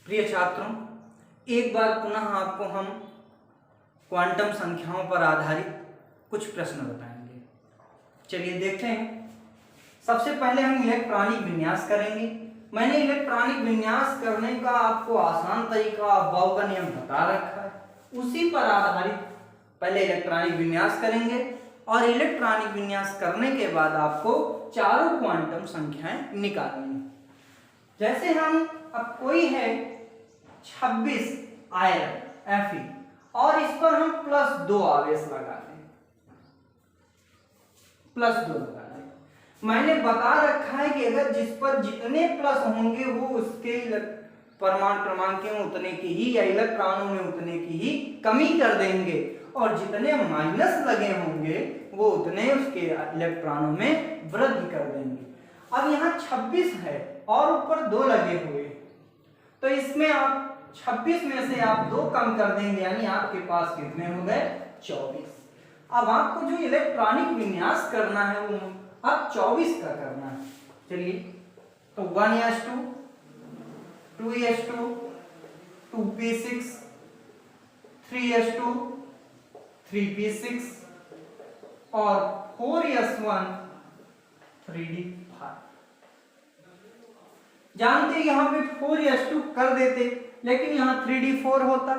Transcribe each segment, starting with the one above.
प्रिय छात्रों, एक बार पुनः आपको हम क्वांटम संख्याओं पर आधारित कुछ प्रश्न बताएंगे। चलिए देखते हैं। सबसे पहले हम इलेक्ट्रॉनिक विन्यास करेंगे। मैंने इलेक्ट्रॉनिक विन्यास करने का आपको आसान तरीका बॉब का नियम बता रखा है, उसी पर आधारित पहले इलेक्ट्रॉनिक विन्यास करेंगे और इलेक्ट्रॉनिक विन्यास करने के बाद आपको चारों क्वांटम संख्याएं निकालनी है। जैसे हम अब कोई है 26 आयरन Fe और इस पर हम +2 आवेश लगा दें, +2 लगा दें। मैंने बता रखा है कि अगर जिस पर जितने प्लस होंगे वो उसके परमाणु क्रमांक में उतने की ही या इलेक्ट्रॉनों में उतने की ही कमी कर देंगे और जितने माइनस लगे होंगे वो उतने उसके इलेक्ट्रॉनों में वृद्धि कर देंगे। अब यहाँ 26 है और ऊपर 2 लगे हुए, तो इसमें आप 26 में से आप 2 कम कर देंगे, यानी आपके पास कितने हो गए 24। अब आपको जो इलेक्ट्रॉनिक विन्यास करना है वो अब 24 का करना है। चलिए, तो 1s2, 2s2, 2p6, 3s2, 3p6 और 4s1, 3d5। जानते यहां पे 4s2 कर देते, लेकिन यहां 3d4 होता,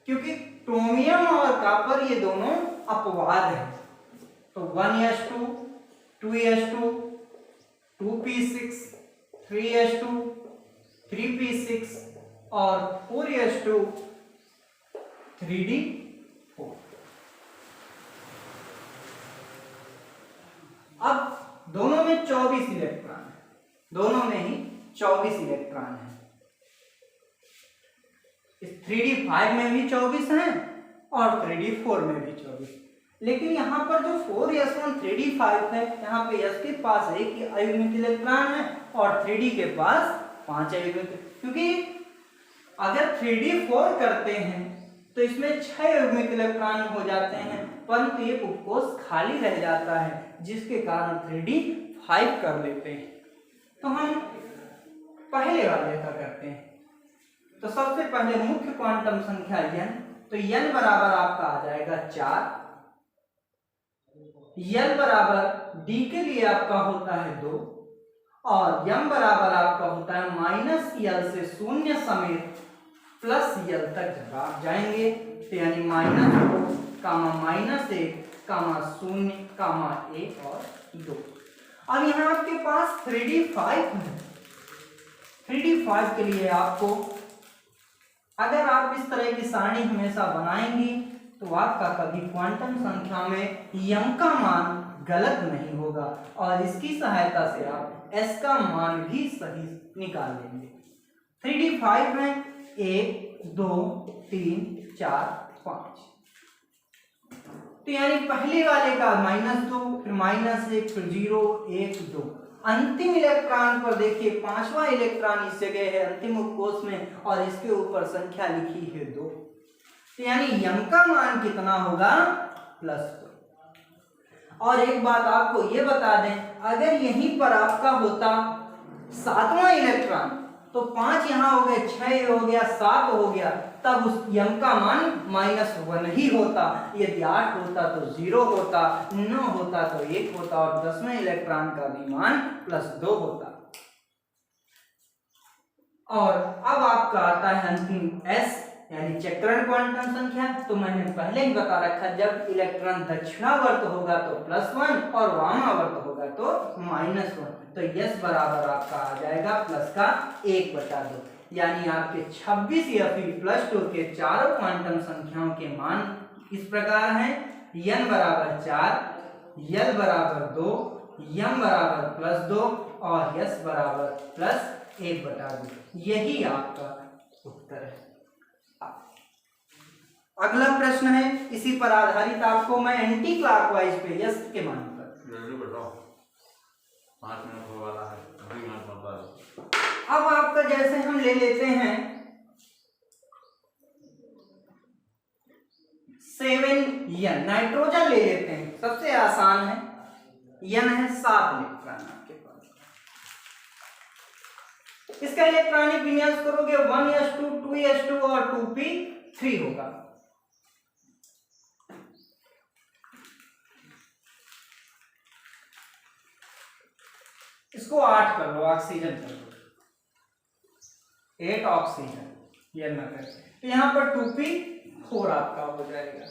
क्योंकि क्रोमियम और कॉपर ये दोनों अपवाद हैं। तो 1s2, 2s2, 2p6, 3s2, 3p6 और 4s2, 3d4। अब दोनों में 24 इलेक्ट्रॉन है, दोनों में ही 24 इलेक्ट्रॉन है। इस 3d5 में भी 24 हैं और 3d4 में भी 24। लेकिन यहाँ पर जो 4s1 3d5 है, यहाँ पे s के पास 1 अयुग्मिक इलेक्ट्रॉन है और 3d के पास 5 अयुग्मिक, क्योंकि अगर 3d4 करते हैं तो इसमें 6 अयुग्मिक इलेक्ट्रॉन हो जाते हैं, परंतु एक उपकोष खाली रह जाता है, जिसके कारण 3d5 कर लेते हैं। तो हम पहले वाले का करते हैं। तो सबसे पहले मुख्य क्वांटम संख्या n, तो n बराबर आपका आ जाएगा 4। l बराबर d के लिए आपका होता है 2 और m बराबर आपका होता है -l से 0 समेत +l तक जब आप जाएंगे, तो यानी -2, -1, -0, 1 और 2। अब यहाँ आपके पास 3d5 है। 3d5 के लिए आपको, अगर आप इस तरह की सारणी हमेशा बनाएंगी तो आपका कभी क्वांटम संख्या में m का मान गलत नहीं होगा और इसकी सहायता से आप s का मान भी सही निकाल लेंगे। 3d5 में 1, 2, 3, 4, 5, तो यानी पहले वाले का -2, फिर -1, फिर 0, 1, 2। अंतिम इलेक्ट्रॉन पर देखिए 5वां इलेक्ट्रॉन इस जगह है अंतिम उपकोष में और इसके ऊपर संख्या लिखी है 2, तो यानी m का मान कितना होगा +2। और एक बात आपको ये बता दें, अगर यहीं पर आपका होता 7वां इलेक्ट्रॉन तो 5 यहाँ हो गए, 6 हो गया, 7 हो गया, तब उस m का मान -1 ही होता। यदि 8 होता तो 0 होता, 9 होता तो 1 होता और 10वें इलेक्ट्रॉन का भी मान +2 होता। और अब आपका आता है अंतिम s, यानी चक्रण क्वांटम संख्या। तो मैंने पहले ही बता रखा, जब इलेक्ट्रॉन दक्षिणावर्त होगा तो +1 और वामावर्त होगा तो -1। तो s बराबर आपका आ जाएगा प्लस का 1/2, यानी आपके 26 Fe+2 के चारों क्वांटम संख्याओं के मान इस प्रकार हैं। n बराबर 4, l बराबर 2, m बराबर +2 और s बराबर +1/2। यही आपका उत्तर है। अगला प्रश्न है, इसी पर आधारित आपको मैं एंटी क्लॉकवाइज पे s के मान पर 5 मिनट होने वाला है, अभी मान पड़ता है। अब आपका जैसे हम ले लेते हैं 7n, नाइट्रोजन ले लेते हैं, सबसे आसान है। n है 7 इलेक्ट्रॉन आपके पास, इसका इलेक्ट्रॉनिक विन्यास करोगे 1s2 2s2 और 2p3 होगा। इसको 8 कर लो, ऑक्सीजन कर लो, 8 ऑक्सीजन, ये ना करके तो यहां पर 2p4 आपका हो जाएगा।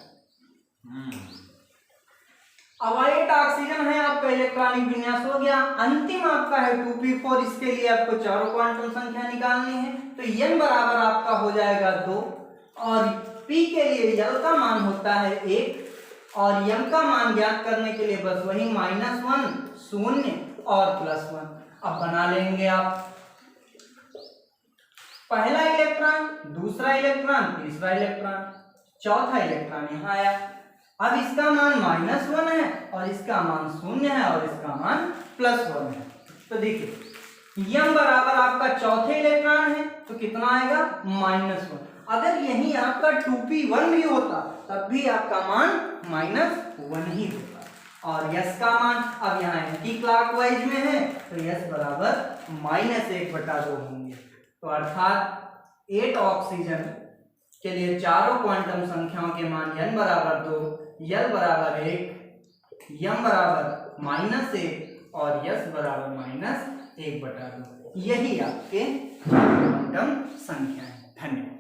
अब 8 ऑक्सीजन है, आपका इलेक्ट्रॉनिक विन्यास हो गया। अंतिम आपका है 2p4, इसके लिए आपको चारों क्वांटम संख्या निकालनी है। तो n बराबर आपका हो जाएगा 2 और p के लिए l का मान होता है 1 और m का मान ज्ञात करने के लिए बस वही -1 0 और +1। अब बना लेंगे आप पहला इलेक्ट्रॉन, दूसरा इलेक्ट्रॉन, तीसरा इलेक्ट्रॉन, चौथा इलेक्ट्रॉन यहाँ आया। अब इसका मान -1 है और इसका मान 0 है और इसका मान +1 है। तो देखिए m बराबर आपका चौथे इलेक्ट्रॉन है तो कितना आएगा -1। अगर यही आपका 2p1 भी होता तब भी आपका मान -1 ही होता। और s का मान अब यहाँ एंटी क्लॉकवाइज में है तो s बराबर -1/2 होंगे। तो अर्थात 8 ऑक्सीजन के लिए चारों क्वांटम संख्याओं के मान n बराबर 2, l बराबर 1, m बराबर -1 और s बराबर -1/2। यही आपके क्वांटम संख्या है। धन्यवाद।